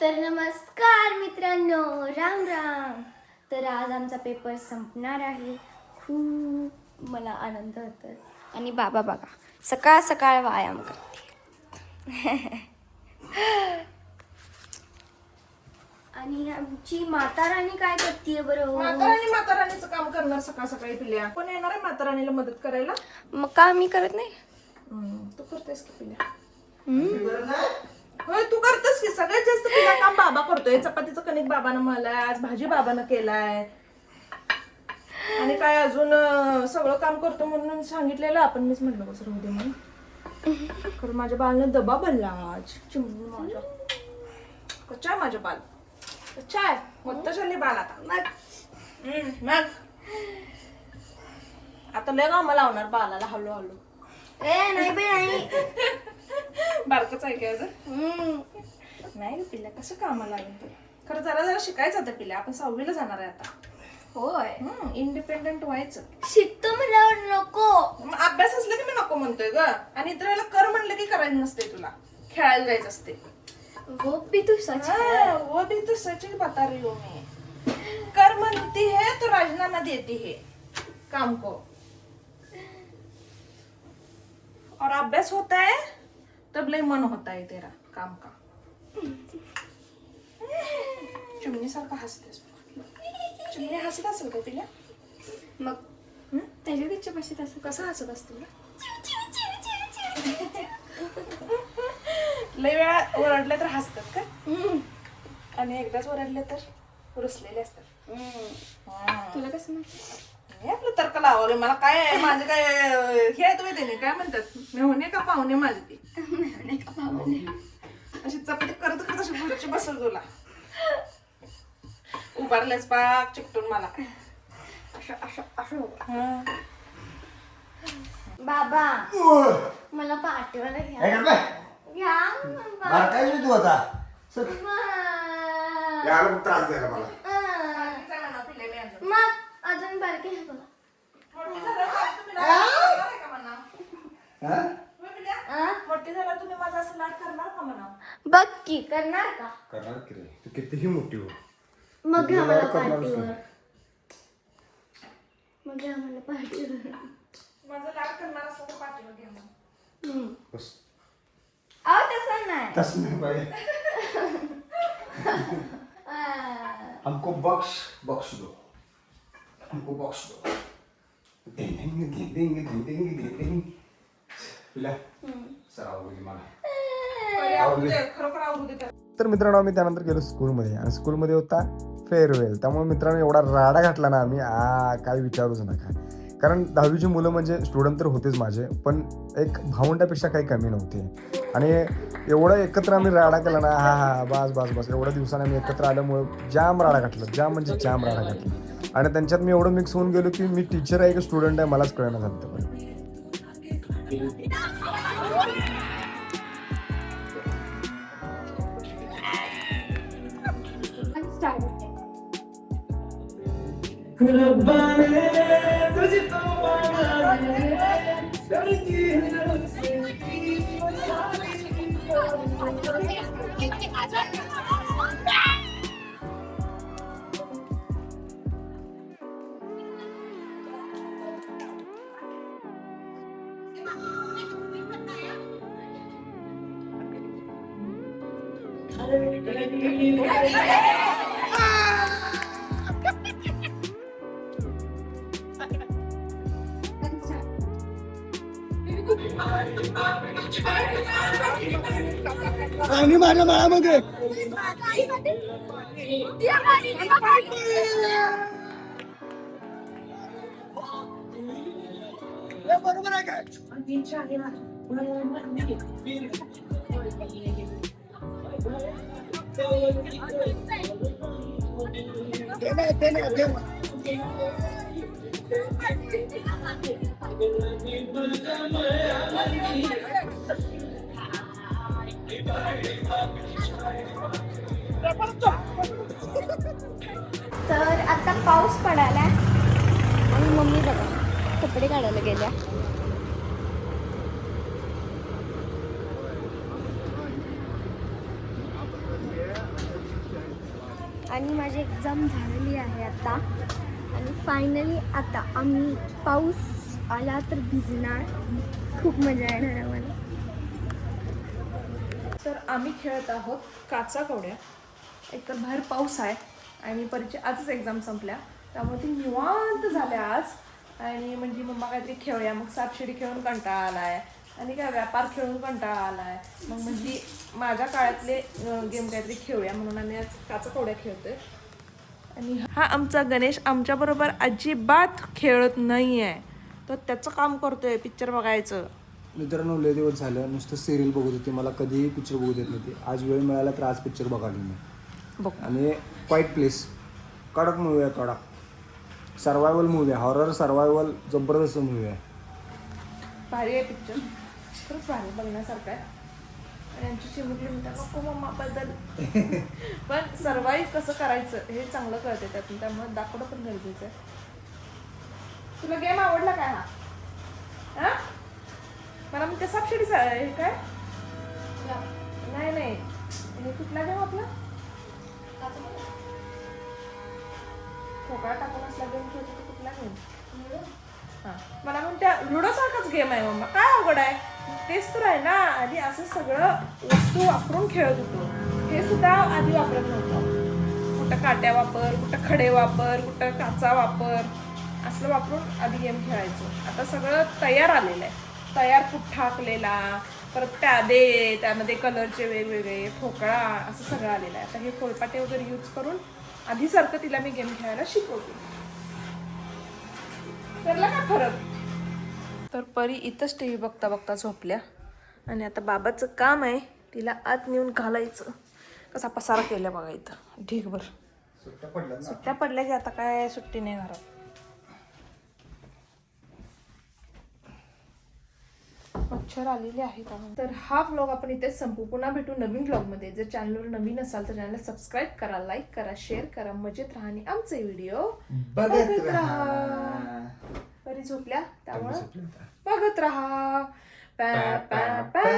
तर नमस्कार मित्रांनो, राम राम. तर आज आमचा पेपर संपणार आहे. खूप मला आनंद होतो. आणि बाबा बघा सकाळ सकाळ व्यायाम करते. आणि आमची माता राणी काय करते बरं? माताराणीचं काम करणार सकाळ सकाळी पिल्या. कोण येणार आहे माताराणीला मदत करायला? मग का मी करत नाही? तू करतेस की पिल्या? होय, तू करतेस की. सगळ्यात जास्त पिल्या काम बाबा करतोय. चपातीचं कणिक बाबानं मळलाय, आज भाजी बाबानं केलाय, आणि काय अजून सगळं काम करतो म्हणून सांगितलेलं. आपण मीच म्हटलं बस राहू दे म्हणून. खरं माझ्या बाळानं डबा भरला आज. चिमणी माझ्या कच्चा आहे. माझ्या बाल कच्चा आहे. मोठं झाले बाल आता. मग आता लय कामं लावणार बालाला हळूहळू. ए नाही बे नाही. बारकच आहे काय अजून? नाही पिल्या कसं कामाला लागेल तर. खरं जरा जरा शिकायचं आता पिल्या. आपण 6वीला जाणार आहे आता. होय, इंडिपेंडेंट व्हायचं. शिकतो म्हणल्यावर नको. मग अभ्यास असला की मी नको म्हणतोय ग. आणि इतर वेळेला कर म्हणलं की करायचं नसते. तुला खेळायला जायचं असते. वो भी तू सच है. वो भी तो सच ही बता रही हूँ मैं. कर म्हणती है तो राजीनामा देती है काम को. और अभ्यास होता है तब लय मन होता है तेरा काम का. चिमणी सारखं हसतेस. चिमणी हसत असेल का तिला? मग त्याच्या तिच्या भाषेत असं कसं हसत असते? लय वेळा ओरडले तर हसतात का? आणि एकदाच ओरडले तर रुसलेले असतात. तुला कसं माहिती? मी आपलं तर्क लावले. मला काय आहे, माझे काय हे आहे तुम्ही त्याने काय म्हणतात, मेहणे का पाहुणे माझे ती. अशी चपाती करत करत अशी पुढची बसल तुला. उभारलेच पाक चिकटून मला. बाबा मला पाठवायला घ्या. काय करताय? घ्या बारा काय तू आता सर यार मग त्रास द्यायला मला. मग अजून बारके आहे बघा. मोठी झाला तुम्ही माझा असं लाड करणार का म्हणा? बघ की करणार का? करणार की रे तू कितीही मोठी हो. मग घ्या मला करणारच पाठीवर. नाही. मग घ्या मला पाठीवर. माझा लाड करणार असला तर पाठीवर घ्या मग. बस अहो तसं नाही. तसं नाही पाहिजे. हमको बॉक्स बॉक्स दो. हमको बॉक्स दो. पिला सर आवडू दे मला. खरोखर आवडू दे. तर मित्रांनो आम्ही त्यानंतर गेलो स्कूलमध्ये आणि स्कूलमध्ये होता फेअरवेल. त्यामुळे मित्रांनो एवढा राडा घातला ना आम्ही काय विचारूच नका. कारण 10वीची मुलं म्हणजे स्टुडंट तर होतेच माझे, पण एक भावंडापेक्षा काही कमी नव्हते. आणि एवढं एकत्र आम्ही राडा केला ना. हा बस बस बस. एवढ्या दिवसाने आम्ही एकत्र आल्यामुळं जाम राडा घातला. जाम म्हणजे जाम राडा घातला. आणि त्यांच्यात मी एवढं मिक्स होऊन गेलो की मी टीचर आहे की स्टुडंट आहे मलाच कळणं झालं. पण आणि माझ्या बाळामध्ये बरोबर आहे काय? तर आता पाऊस पडायला आणि मम्मी बघा कपडे काढायला गेल्या. आणि माझी एक्झाम झालेली आहे आता. आणि फायनली आता आम्ही पाऊस आला तर भिजणार. खूप मजा येणार आम्हाला. तर आम्ही खेळत आहोत काचा कवड्या. एकतर बाहेर पाऊस आहे आणि परीक्षा आजच एक्झाम संपल्या, त्यामुळे ती निवांत झाल्या आज. आणि म्हणजे मम्मा काहीतरी खेळूया, मग सापशिडी खेळून कंटाळा आलाय आणि काय व्यापार खेळून कंटाळा आलाय. मग म्हणजे माझ्या काळातले गेम काहीतरी खेळूया म्हणून आम्ही आज काचा कवड्या खेळतोय. आणि हा आमचा गणेश आमच्याबरोबर अजिबात खेळत नाही आहे, तर त्याचं काम करतोय पिक्चर बघायचं. मित्रांनो लय दिवस झालं नुसतं सिरियल बघत होती, मला कधीही पिक्चर बघू देत नव्हती. आज वेळ मिळाला तर आज पिक्चर बघाली मी. बघ आणि क्वाईट प्लेस कडक मूवी आहे, कडक सर्वायवल मूवी आहे, हॉरर सर्वायवल जबरदस्त मूवी आहे. भारी आहे पिक्चर, खरंच भारी बघण्यासारखं आहे. आणि आमची चिमुकली म्हणतात नको मम्मा बदल. पण सर्वाईव्ह कसं करायचं हे चांगलं कळते त्यातून, त्यामुळे दाखवणं पण गरजेचं आहे. तुला गेम आवडला काय हा? मला म्हणते सापशिडीचा हे काय? नाही हे कुठला गेम आपला? ठोकळा टाकून असला गेम खेळतो तो कुठला गेम? हां मला म्हणत्या लुडो सारखाच गेम आहे मम्मा. काय अवघड आहे? तेच तर आहे ना, आधी असं सगळं वस्तू वापरून खेळत होतो. हे सुद्धा आधी वापरत नव्हतं. कुठं काट्या वापर, कुठं खडे वापर, कुठं काचा वापर, असलं वापरून आधी गेम खेळायचो. आता सगळं तयार आलेलं आहे. तयार पुठ्ठा आखलेला, परत प्यादे, त्यामध्ये कलरचे वेगवेगळे, ठोकळा, असं सगळं आलेलं आहे. आता हे फोळपाटे वगैरे यूज करून आधीसारखं तिला मी गेम खेळायला शिकवते. ठरला का फरक? तर परी इथंच टी व्ही बघता बघता झोपल्या आणि आता बाबाचं काम आहे तिला आत नेऊन घालायचं. कसा पसारा केला बघा इथं ढीगभर. सुट्ट्या पडल्या की आता काय सुट्टी नाही घरात. मच्छर आलेले आहेत. तर हा व्लॉग आपण इथेच संपू. पुन्हा भेटू नवीन व्लॉगमध्ये. जर चॅनलवर नवीन असाल तर चॅनलला सबस्क्राईब करा, लाईक करा, शेअर करा, मजेत राहा आणि आमचे व्हिडिओ बघत राहा. परी झोपल्या त्यामुळे बघत राहा. Bye bye.